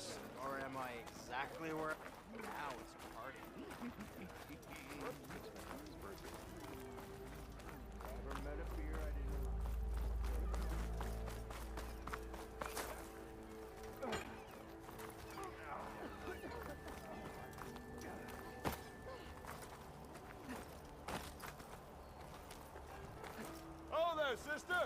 house? Or am I exactly where... Now it's a party. Never met a beer I didn't like. Oh there, sister!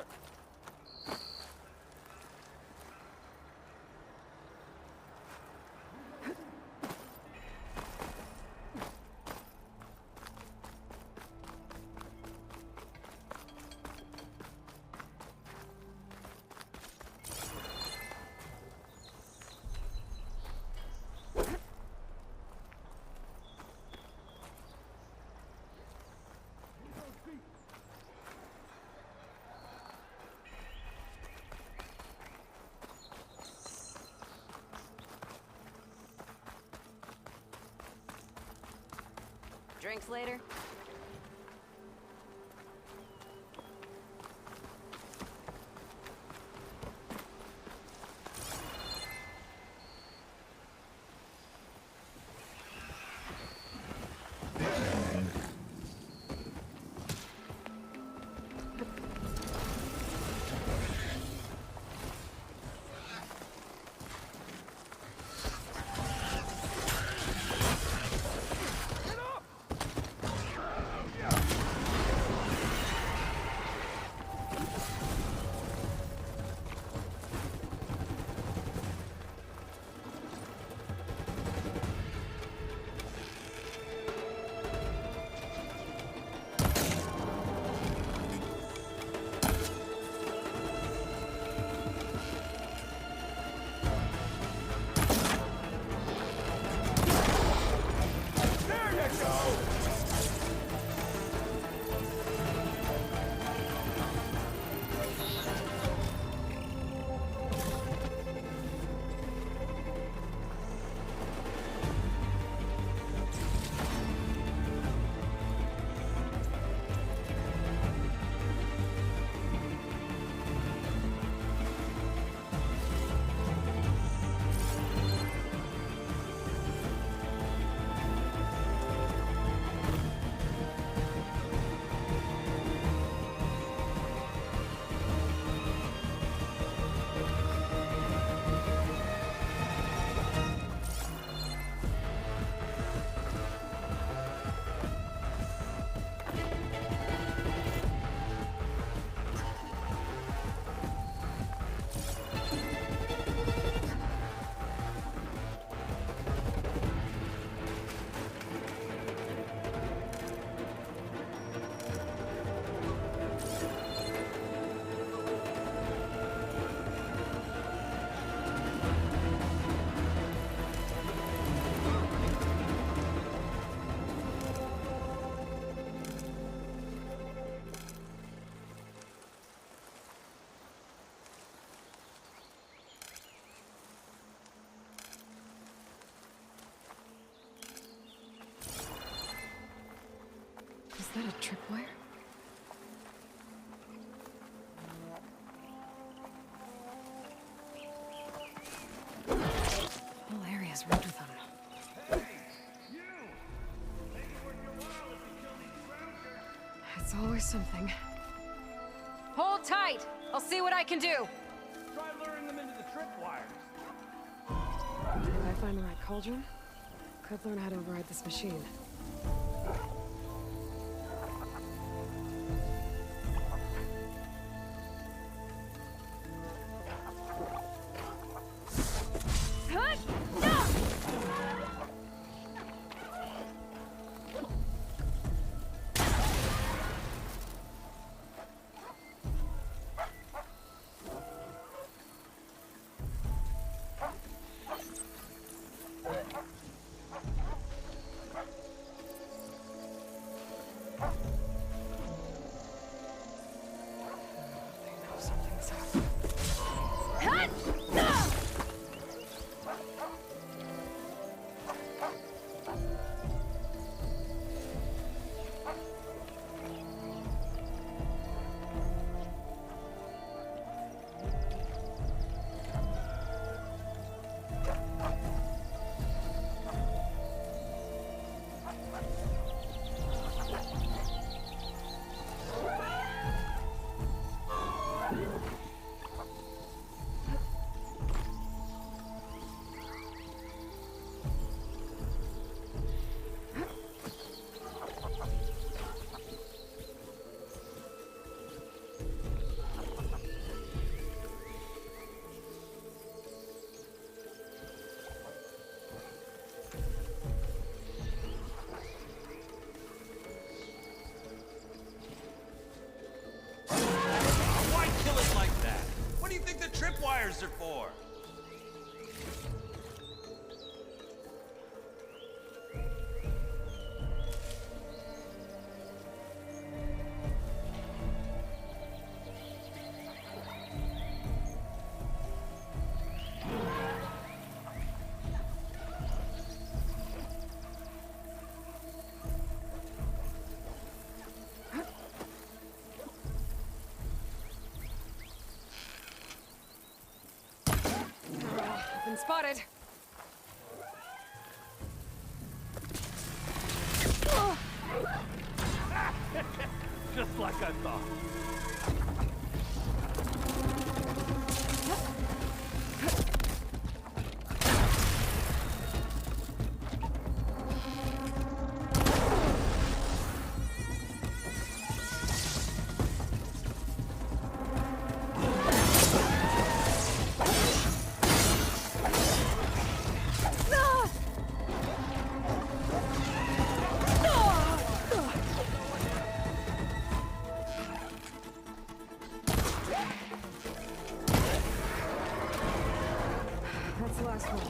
Drinks later? Is that a tripwire? The whole area's rigged with them. It's always something. Hold tight! I'll see what I can do! Try luring them into the tripwires. If I find the right cauldron, could learn how to override this machine. tripwires are for. Been spotted. Just like I thought. That's the last one.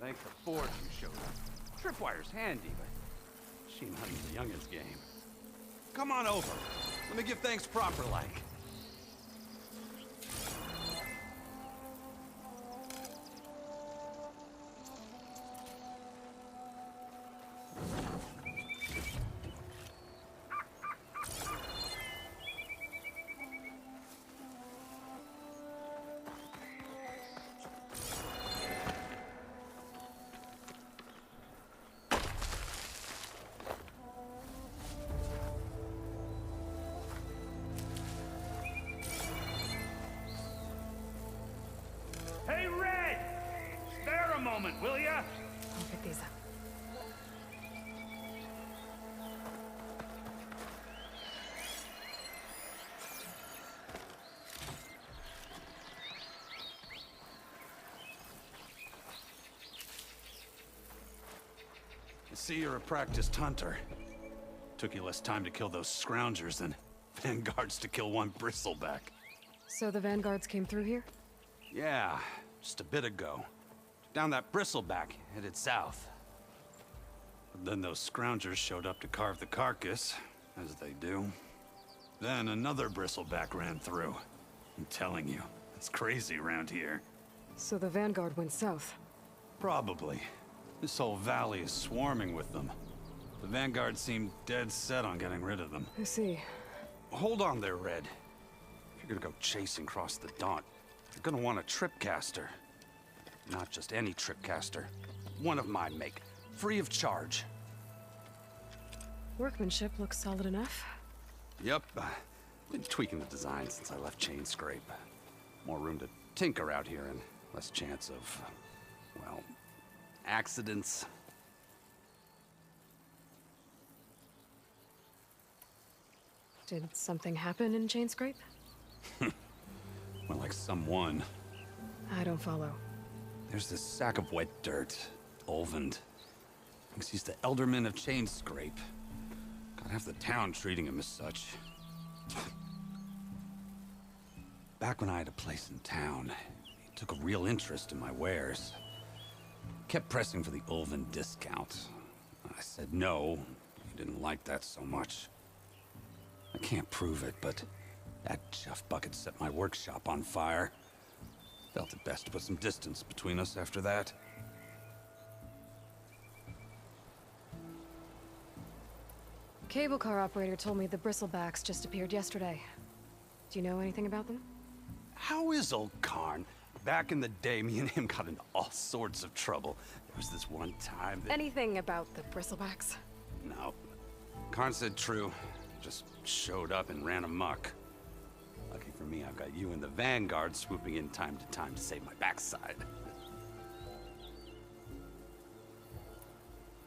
Thanks to Ford you showed up. Tripwire's handy, but Sheen Hunting's the youngest game. Come on over. Let me give thanks proper like. Hey, Red! Spare a moment, will ya? I'll pick these up. I see you're a practiced hunter. Took you less time to kill those scroungers than vanguards to kill one bristleback. So the vanguards came through here? Yeah, just a bit ago. Down that bristleback, headed south. But then those scroungers showed up to carve the carcass, as they do. Then another bristleback ran through. I'm telling you, it's crazy around here. So the vanguard went south. Probably. This whole valley is swarming with them. The vanguard seemed dead set on getting rid of them. I see. Hold on there, Red. If you're gonna go chasing across the Daunt, you're gonna want a tripcaster. Not just any tripcaster. One of my make. Free of charge. Workmanship looks solid enough. Yep. Been tweaking the design since I left Chain Scrape. More room to tinker out here and less chance of, well, accidents. Did something happen in Chain Scrape? Well, like someone. I don't follow. There's this sack of wet dirt. Ulvund. Thinks he's the Elderman of Chain Scrape. Got half the town treating him as such. Back when I had a place in town, he took a real interest in my wares. Kept pressing for the Ulvund discount. I said no. He didn't like that so much. I can't prove it, but that chuff bucket set my workshop on fire. Felt it best to put some distance between us after that. Cable car operator told me the bristlebacks just appeared yesterday. Do you know anything about them? How is old Karn? Back in the day, me and him got into all sorts of trouble. There was this one time that... Anything about the bristlebacks? No. Karn said true. Just showed up and ran amok. Lucky for me, I've got you and the Vanguard swooping in time to time to save my backside.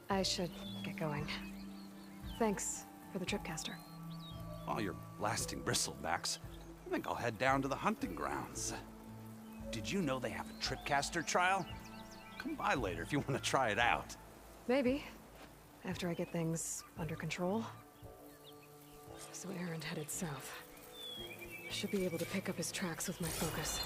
I should get going. Thanks for the tripcaster. While you're blasting bristlebacks, I think I'll head down to the hunting grounds. Did you know they have a tripcaster trial? Come by later if you want to try it out. Maybe. after I get things under control. So Erend headed south. Should be able to pick up his tracks with my focus.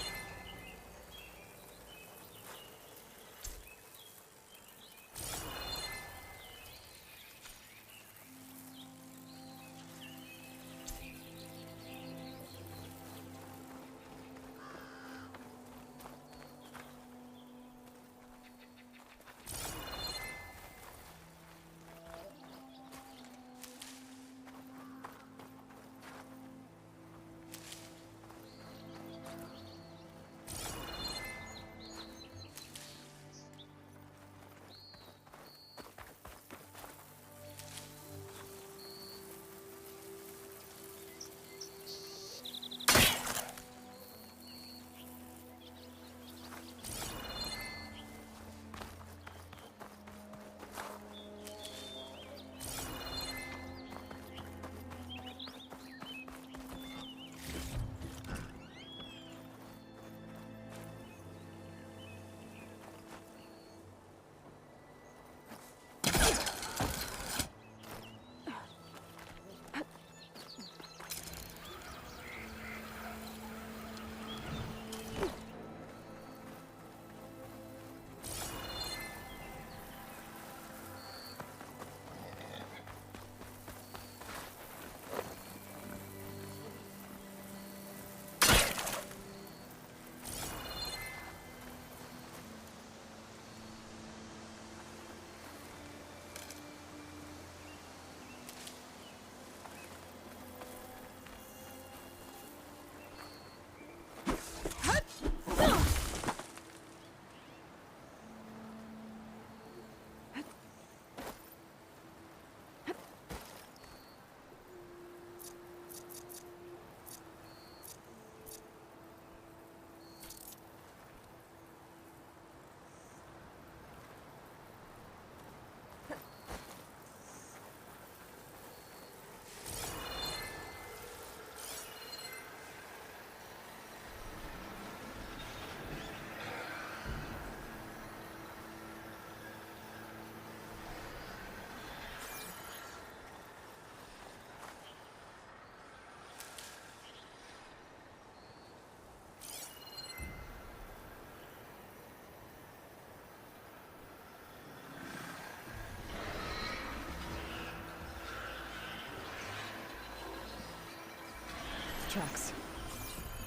Tracks.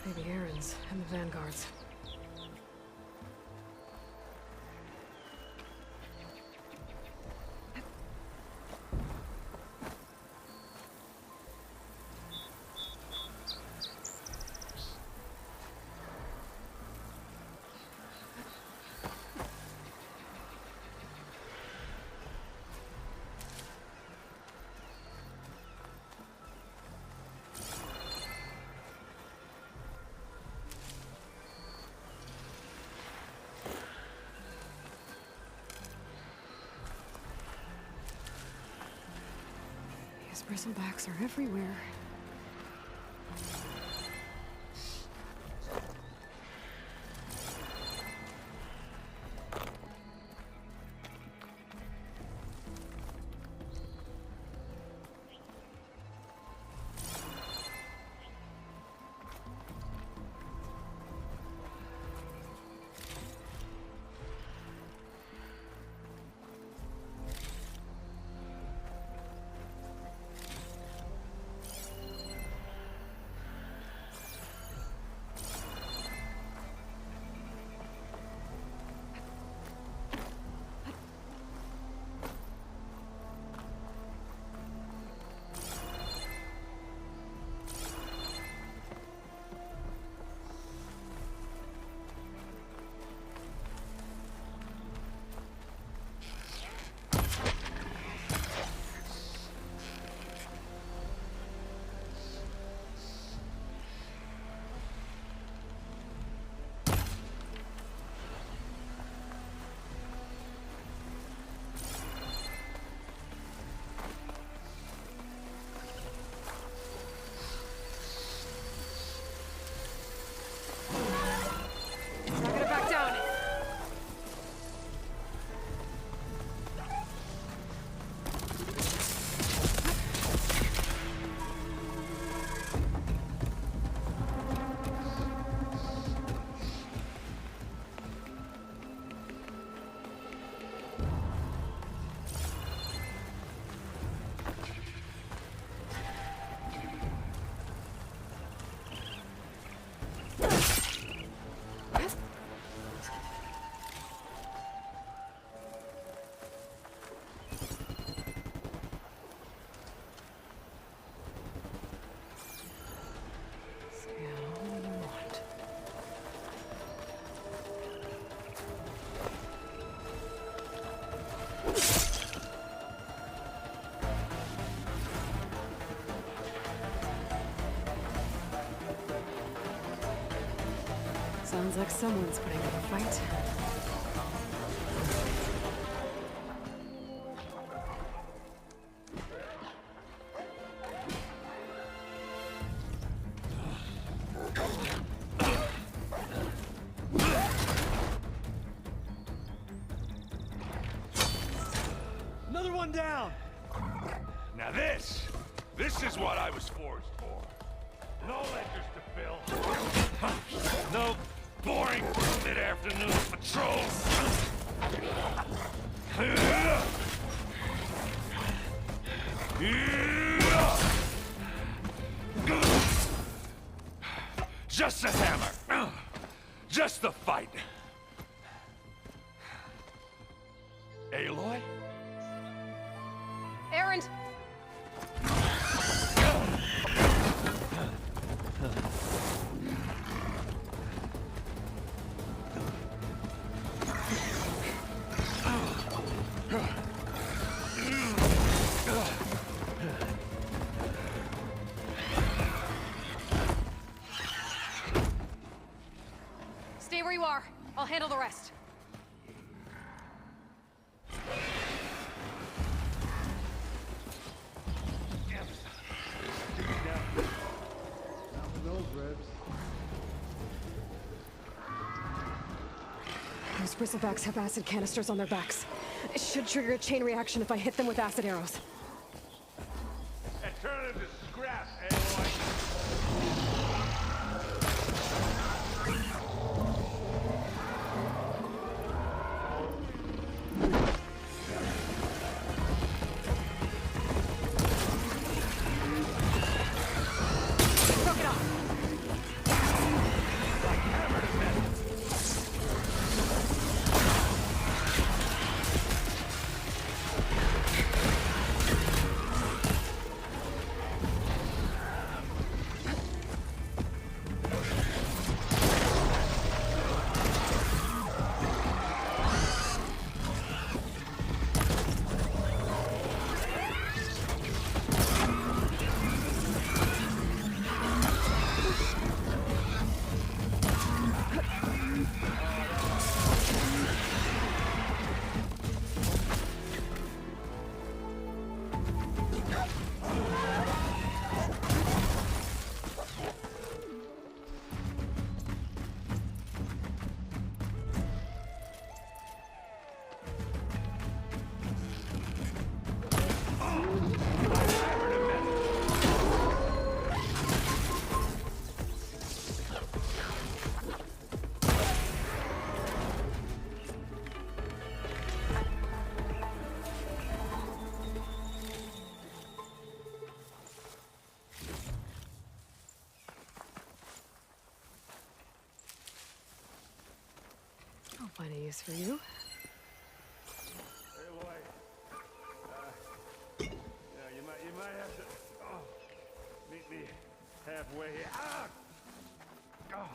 Maybe Erend's and the Vanguard's. These bristlebacks are everywhere. Sounds like someone's putting up a fight. Another one down! Now this is what I was forged for. No ledgers to fill. No boring mid-afternoon patrols. Just a hammer. Just the fight. Aloy? Erend! Stay where you are. I'll handle the rest. Not with those ribs. Those bristlebacks have acid canisters on their backs. It should trigger a chain reaction if I hit them with acid arrows. And turn it to scrap, Aloy. Broke it off. I'll find a use for you. Aloy. Yeah, you might have to meet me halfway here. Ah! Oh.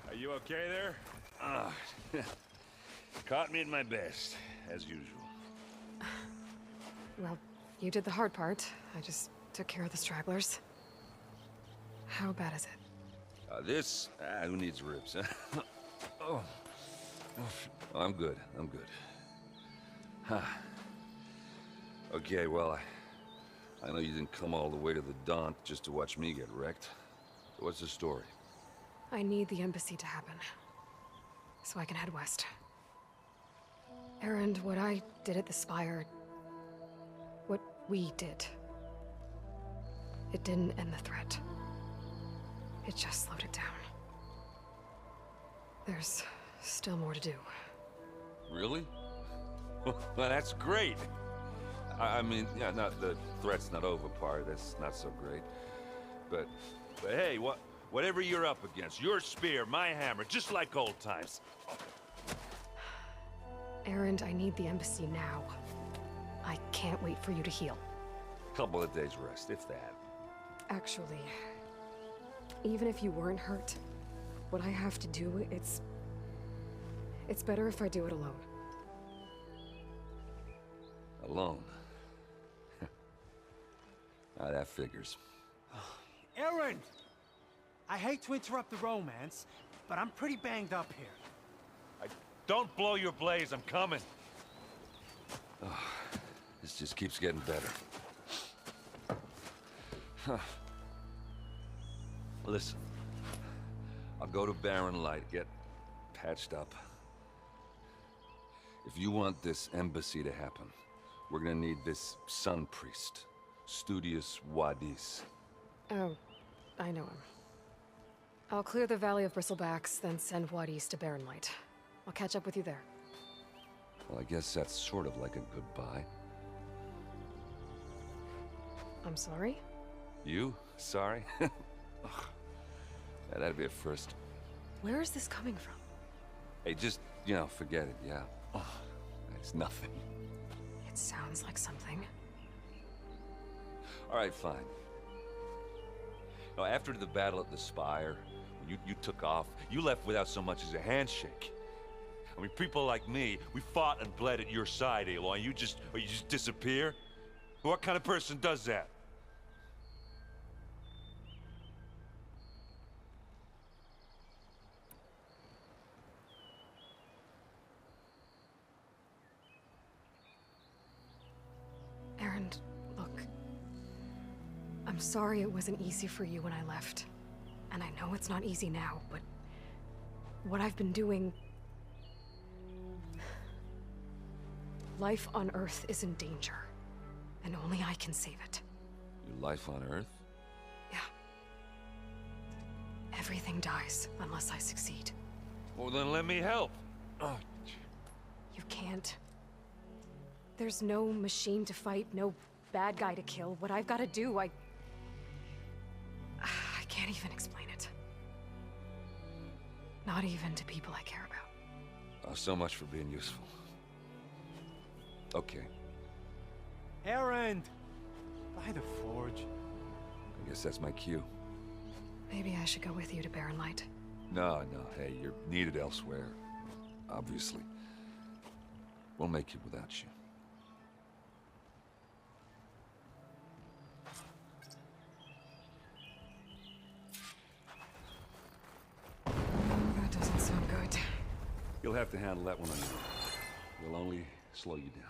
Are you okay there? Caught me at my best, as usual. Well, you did the hard part. I just took care of the stragglers. How bad is it? Who needs ribs, huh? Oh. I'm good, I'm good. Okay, well, I know you didn't come all the way to the Daunt just to watch me get wrecked. What's the story? I need the embassy to happen, so I can head west. Erend, what I did at the Spire... what we did... it didn't end the threat. It just slowed it down. There's still more to do. Really? Well, that's great. I mean, yeah, not the threat's not over part. That's not so great. But hey, whatever you're up against, your spear, my hammer, just like old times. Erend, I need the embassy now. I can't wait for you to heal. Couple of days rest, if that. Actually, even if you weren't hurt, what I have to do, it's better if I do it alone. Alone? Ah, that figures. Erend! I hate to interrupt the romance, but I'm pretty banged up here. Don't blow your blaze, I'm coming. This just keeps getting better. Huh. Listen, I'll go to Barren Light, get patched up. If you want this embassy to happen, we're gonna need this Sun Priest, Studius Wadis. Oh, I know him. I'll clear the Valley of Bristlebacks, then send Wadis to Barren Light. I'll catch up with you there. Well, I guess that's sort of like a goodbye. I'm sorry? You? Sorry? Ugh. Yeah, that'd be a first. Where is this coming from? Hey, just, forget it, yeah. Ugh. It's nothing. It sounds like something. All right, fine. Now, after the battle at the Spire, when you took off, you left without so much as a handshake. I mean, people like me, we fought and bled at your side, Aloy, and you just disappear? What kind of person does that? Erend, look. I'm sorry it wasn't easy for you when I left. And I know it's not easy now, but... what I've been doing... life on Earth is in danger. And only I can save it. Your life on Earth? Yeah. Everything dies unless I succeed. Well, then let me help. Oh, You can't. There's no machine to fight, no bad guy to kill. What I've got to do, I can't even explain it. Not even to people I care about. Oh, so much for being useful. Okay, Erend! By the Forge. I guess that's my cue. Maybe I should go with you to Barren Light. No, hey, you're needed elsewhere. Obviously. We'll make it without you. That doesn't sound good. You'll have to handle that one on your own. We'll only slow you down.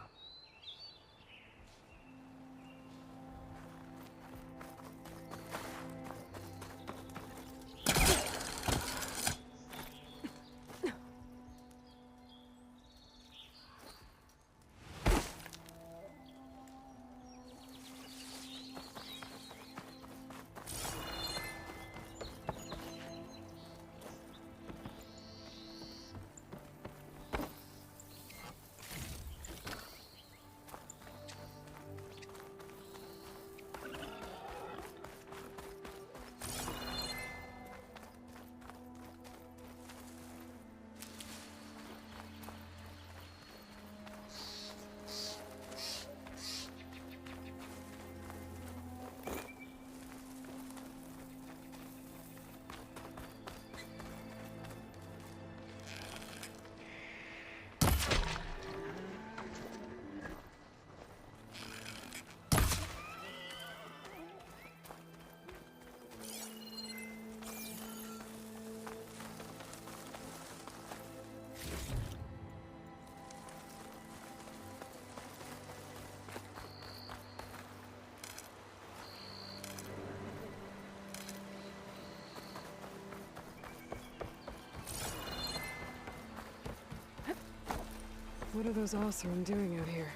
What are those Oseram doing out here?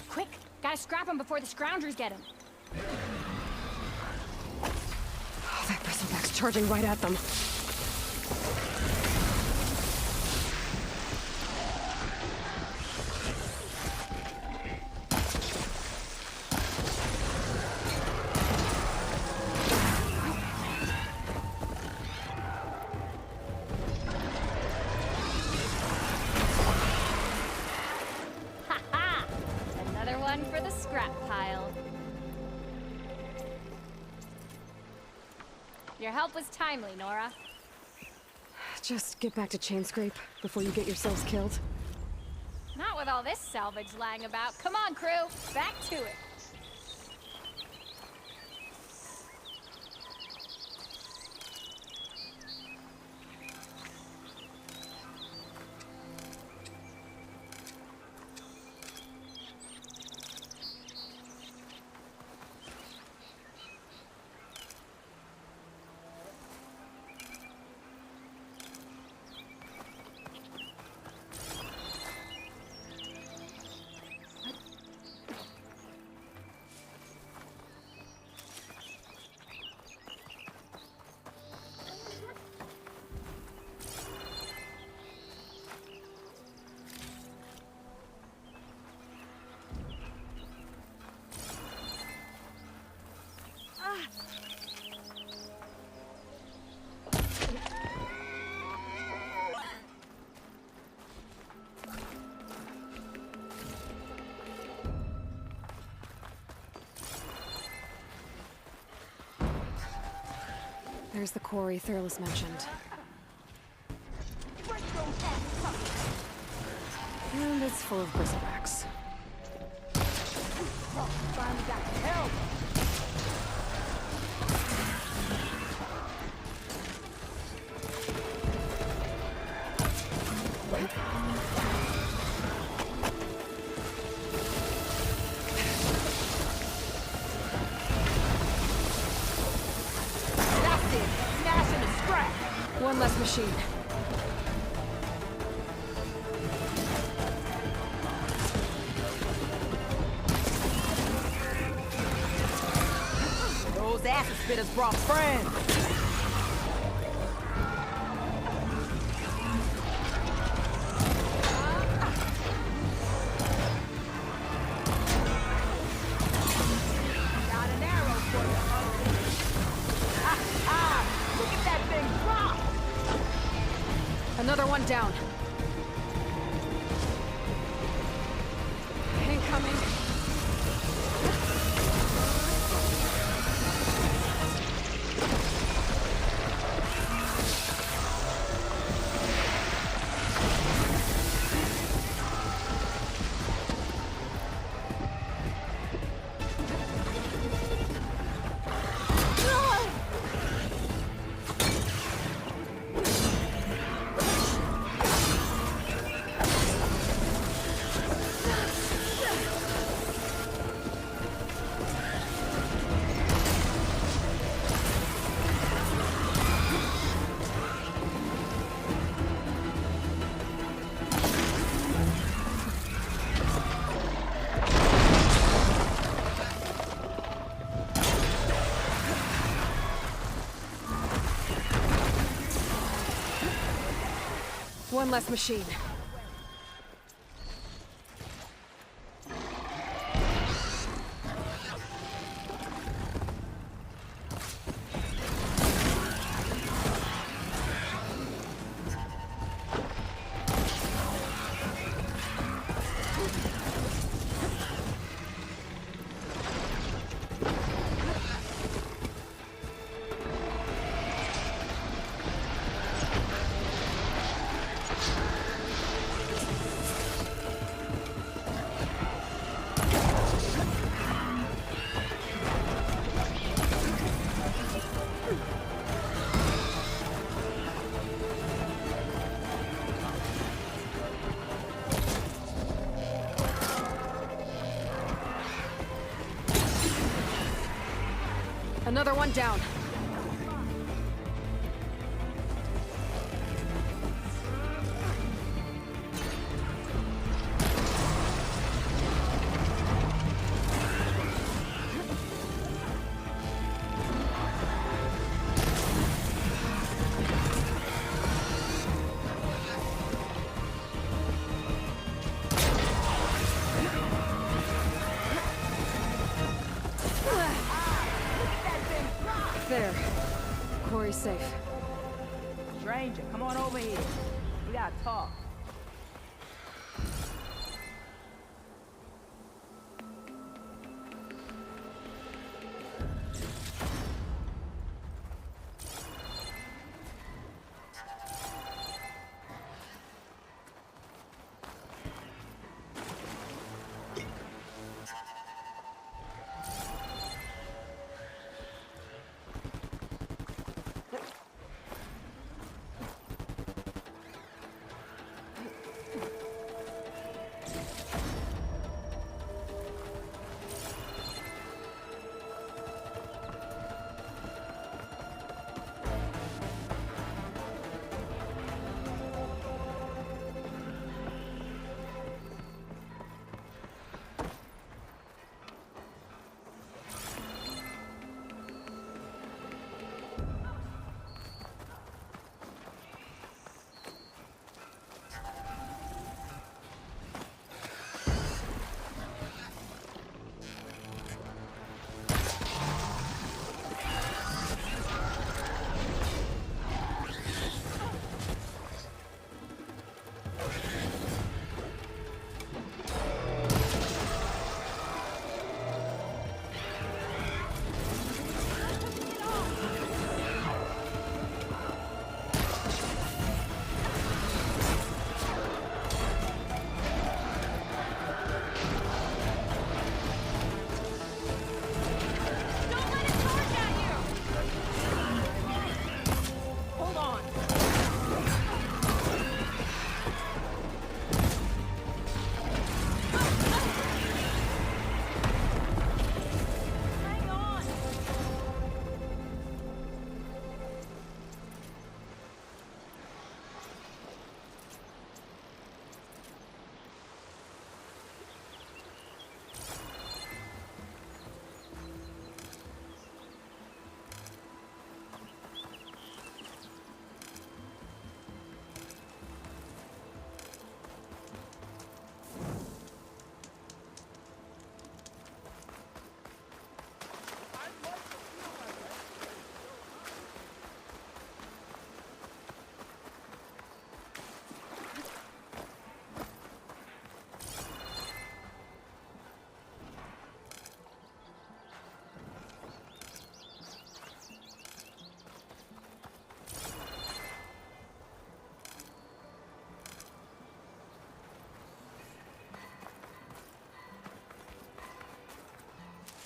Quick! Gotta scrap him before the Scroungers get him. Oh, that bristleback's charging right at them. Ha-ha! Another one for the scrap pile. Your help was timely, Nora. Just get back to Chainscrape before you get yourselves killed. Not with all this salvage lying about. Come on, crew. Back to it. There's the quarry Thurles mentioned. And it's full of bristlebacks. Finally got help. That's it. Smash into scrap. One less machine. Those acid spitters brought friends. Got an arrow for you, Uncle. Look at that thing drop! Another one down. Incoming. One less machine. Another one down. Quarry's safe. Stranger, come on over here. We gotta talk.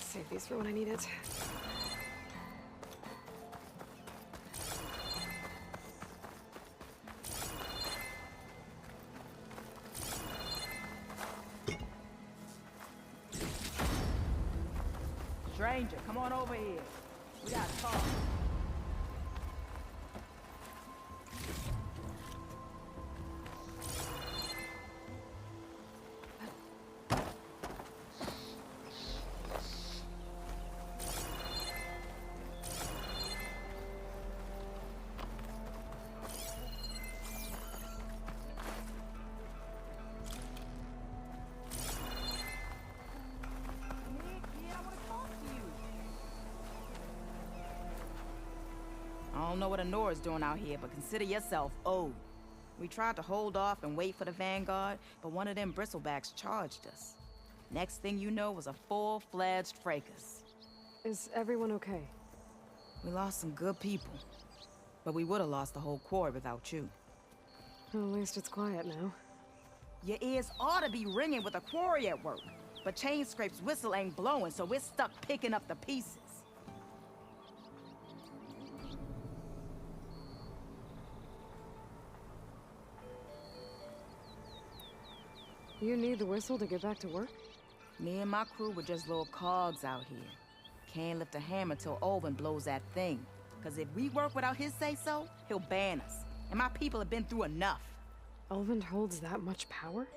Save these for when I need it. Stranger, come on over here. We gotta talk. I don't know what Honora's doing out here, but consider yourself owed. We tried to hold off and wait for the Vanguard, but one of them bristlebacks charged us. Next thing you know was a full-fledged fracas. Is everyone okay? We lost some good people, but we would have lost the whole quarry without you. Well, at least it's quiet now. Your ears ought to be ringing with a quarry at work, but Chainscrape's whistle ain't blowing, so we're stuck picking up the pieces. You need the whistle to get back to work? Me and my crew were just little cogs out here. Can't lift a hammer till Olvin blows that thing. Cause if we work without his say-so, he'll ban us. And my people have been through enough. Ulvund holds that much power?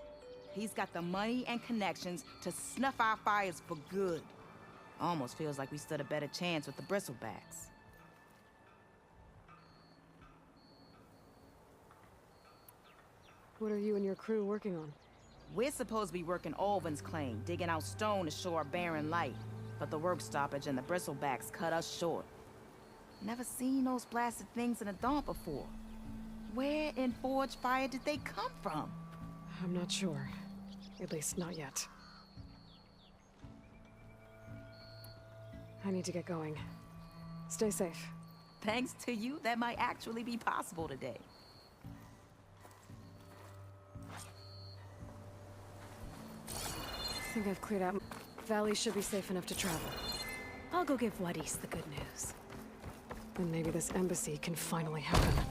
He's got the money and connections to snuff our fires for good. Almost feels like we stood a better chance with the bristlebacks. What are you and your crew working on? We're supposed to be working Olvin's claim, digging out stone to show our barren light. But the work stoppage and the bristlebacks cut us short. Never seen those blasted things in a Dawn before. Where in Forge Fire did they come from? I'm not sure. At least not yet. I need to get going. Stay safe. Thanks to you, that might actually be possible today. I think I've cleared out. Valley should be safe enough to travel. I'll go give Wadis the good news. Then maybe this embassy can finally happen.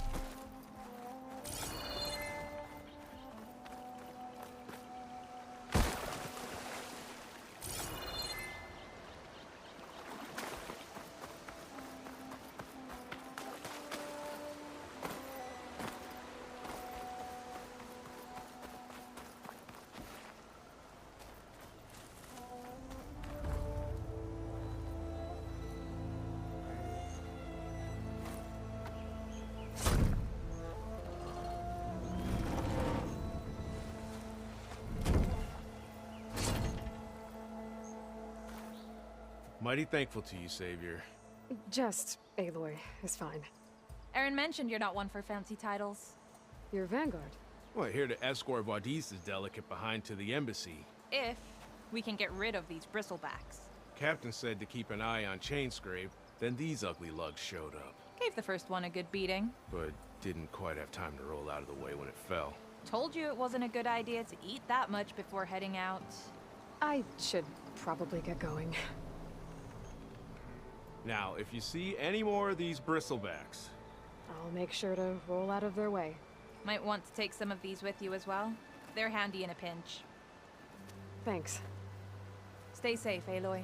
Mighty thankful to you, Savior. Just Aloy is fine. Aaron mentioned you're not one for fancy titles. You're Vanguard. Well, here to escort Wadis' delicate behind to the embassy. If we can get rid of these bristlebacks. Captain said to keep an eye on Chainscrape, then these ugly lugs showed up. Gave the first one a good beating. But didn't quite have time to roll out of the way when it fell. Told you it wasn't a good idea to eat that much before heading out. I should probably get going. Now, if you see any more of these bristlebacks... I'll make sure to roll out of their way. Might want to take some of these with you as well. They're handy in a pinch. Thanks. Stay safe, Aloy.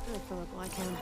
I fill up while I can.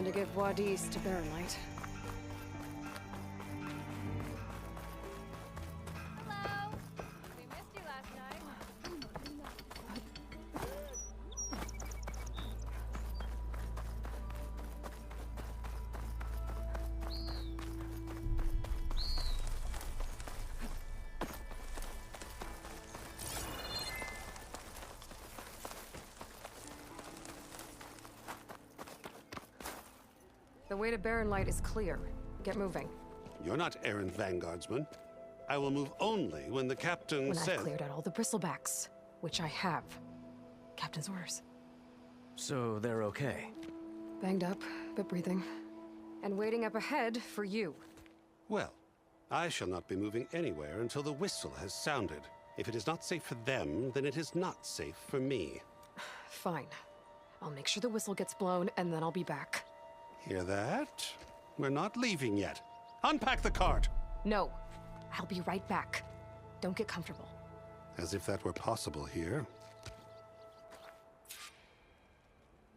Time to get Wadis to Baronlight. Hello. We missed you last night. The way to Baronlight is clear. Get moving. You're not errant vanguardsman. I will move only when the captain When says... I've cleared out all the bristlebacks, which I have. Captain's orders. So they're okay? Banged up, but breathing. And waiting up ahead for you. Well, I shall not be moving anywhere until the whistle has sounded. If it is not safe for them, then it is not safe for me. Fine. I'll make sure the whistle gets blown, and then I'll be back. Hear that? We're not leaving yet. Unpack the cart! No. I'll be right back. Don't get comfortable. As if that were possible here.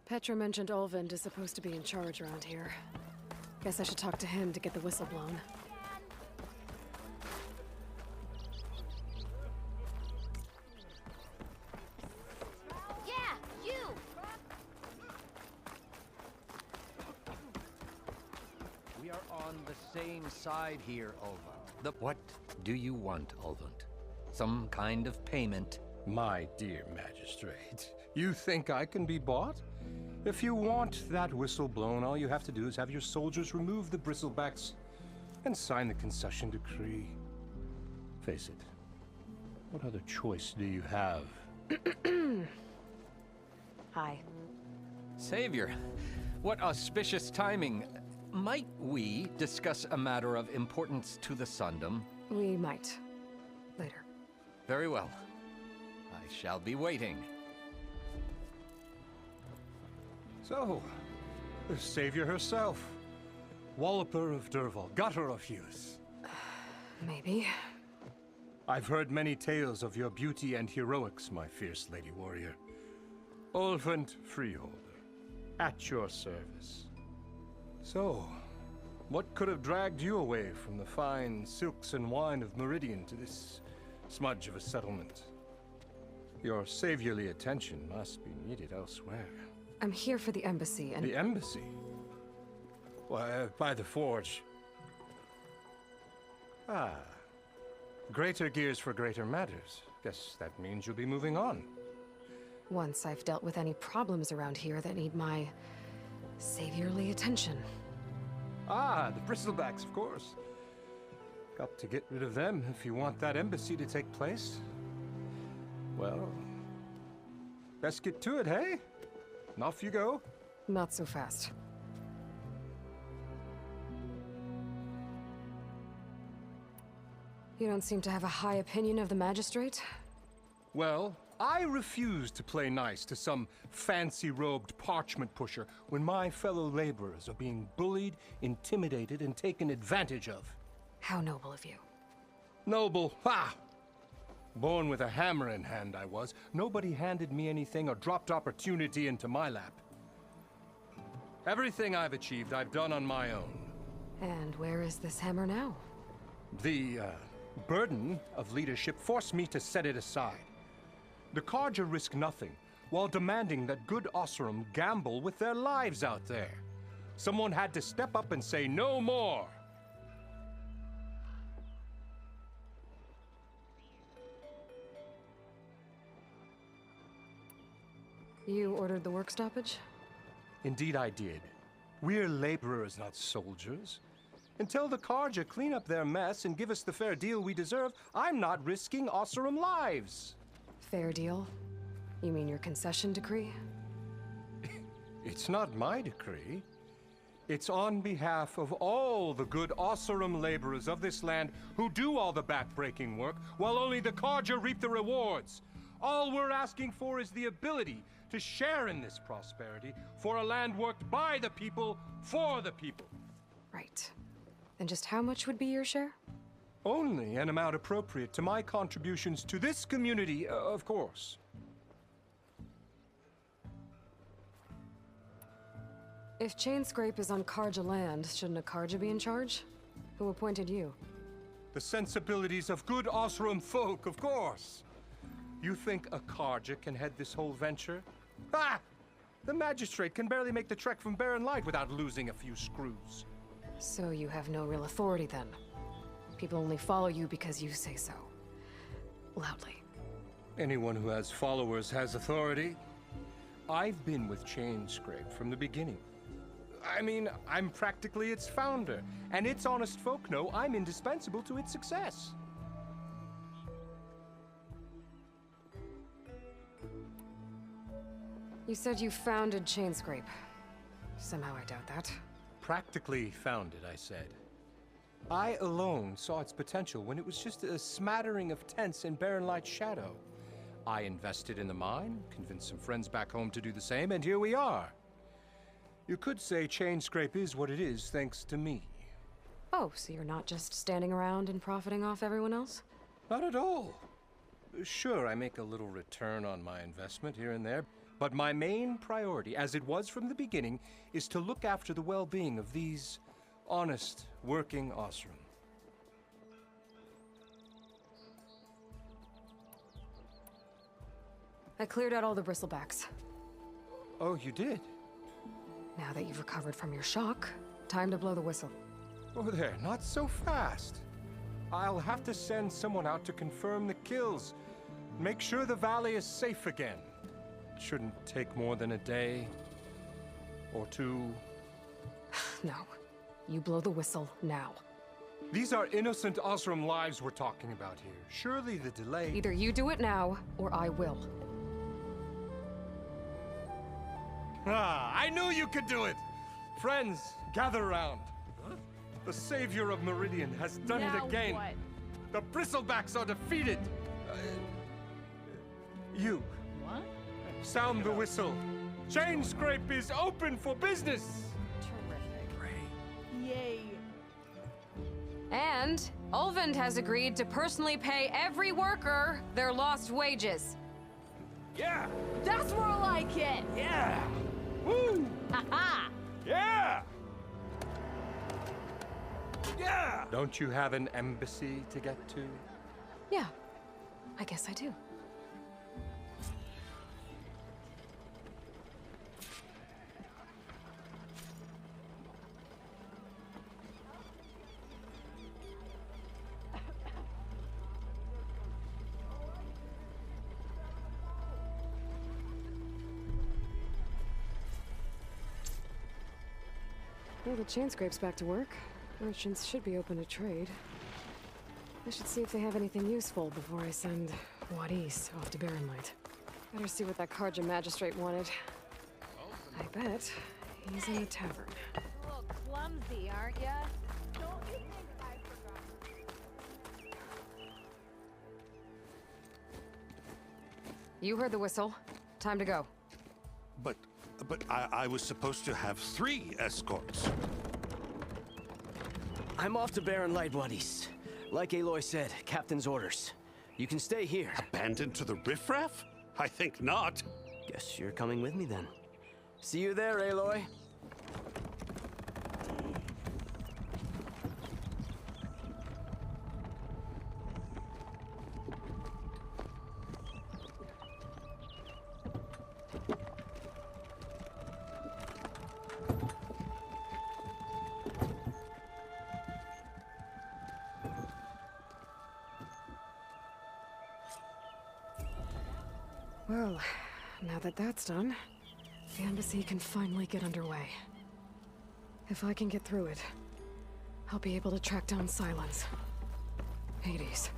Petra mentioned Ulvund is supposed to be in charge around here. Guess I should talk to him to get the whistle blown. Yeah, you! We are on the same side here, Ulvund. What do you want, Ulvund? Some kind of payment? My dear magistrate, you think I can be bought? If you want that whistle blown, all you have to do is have your soldiers remove the bristlebacks and sign the concession decree. Face it, what other choice do you have? Hi. Savior, what auspicious timing. Might we discuss a matter of importance to the Sundom? We might. Later. Very well. I shall be waiting. So, the savior herself. Walloper of Derval, gutter of youth. Maybe. I've heard many tales of your beauty and heroics, my fierce lady warrior. Ulvund Freeholder, at your service. So, what could have dragged you away from the fine silks and wine of Meridian to this smudge of a settlement? Your saviorly attention must be needed elsewhere. I'm here for the embassy and... The embassy? Why, by the forge. Ah. Greater gears for greater matters. Guess that means you'll be moving on. Once I've dealt with any problems around here that need my... saviorly attention. Ah, the bristlebacks, of course. Got to get rid of them if you want that embassy to take place. Well... best get to it, hey? And off you go. Not so fast. You don't seem to have a high opinion of the magistrate? Well, I refuse to play nice to some fancy-robed parchment pusher when my fellow laborers are being bullied, intimidated, and taken advantage of. How noble of you. Noble? Ha! Born with a hammer in hand, I was. Nobody handed me anything or dropped opportunity into my lap. Everything I've achieved, I've done on my own. And where is this hammer now? The, burden of leadership forced me to set it aside. The Carja risk nothing, while demanding that good Oseram gamble with their lives out there. Someone had to step up and say no more! You ordered the work stoppage? Indeed I did. We're laborers, not soldiers. Until the Carja clean up their mess and give us the fair deal we deserve, I'm not risking Oseram lives. Fair deal? You mean your concession decree? It's not my decree. It's on behalf of all the good Oseram laborers of this land who do all the back-breaking work, while only the Carja reap the rewards. All we're asking for is the ability to share in this prosperity for a land worked by the people, for the people. Right. Then just how much would be your share? Only an amount appropriate to my contributions to this community, of course. If Chainscrape is on Karja land, shouldn't a Karja be in charge? Who appointed you? The sensibilities of good Osram folk, of course. You think a Karja can head this whole venture? Ah! The magistrate can barely make the trek from Barren Light without losing a few screws. So you have no real authority then? People only follow you because you say so. Loudly. Anyone who has followers has authority. I've been with Chainscrape from the beginning. I mean, I'm practically its founder, and its honest folk know I'm indispensable to its success. You said you founded Chainscrape. Somehow I doubt that. Practically founded, I said. I alone saw its potential when it was just a smattering of tents in Barren Light's shadow. I invested in the mine, convinced some friends back home to do the same, and here we are. You could say Chainscrape is what it is thanks to me. Oh, so you're not just standing around and profiting off everyone else? Not at all. Sure, I make a little return on my investment here and there, but my main priority, as it was from the beginning, is to look after the well-being of these honest, working Osram. I cleared out all the bristlebacks. Oh, you did? Now that you've recovered from your shock, time to blow the whistle. Oh there, not so fast. I'll have to send someone out to confirm the kills. Make sure the valley is safe again. It shouldn't take more than a day or two. No. You blow the whistle now. These are innocent Osram lives we're talking about here. Surely the delay... Either you do it now, or I will. Ah, I knew you could do it! Friends, gather around. The savior of Meridian has done it again. What? The Bristlebacks are defeated. You. What? Sound the whistle. Chainscrape is open for business. Yay. And Ulvund has agreed to personally pay every worker their lost wages. Yeah! That's more like it! Yeah! Woo! Ha-ha! Yeah! Yeah! Don't you have an embassy to get to? Yeah, I guess I do. Well, the Chainscrape's back to work. Merchants should be open to trade. I should see if they have anything useful before I send Wadis off to Barren Light. Better see what that Karja magistrate wanted. I bet he's in the tavern. A little clumsy, aren't ya? Don't you think I forgot? You heard the whistle. Time to go. But I was supposed to have 3 escorts. I'm off to Barren Light, Wadis. Like Aloy said, Captain's orders. You can stay here. Abandoned to the riffraff? I think not. Guess you're coming with me then. See you there, Aloy. Well, now that that's done, the embassy can finally get underway. If I can get through it, I'll be able to track down Silence. Hades.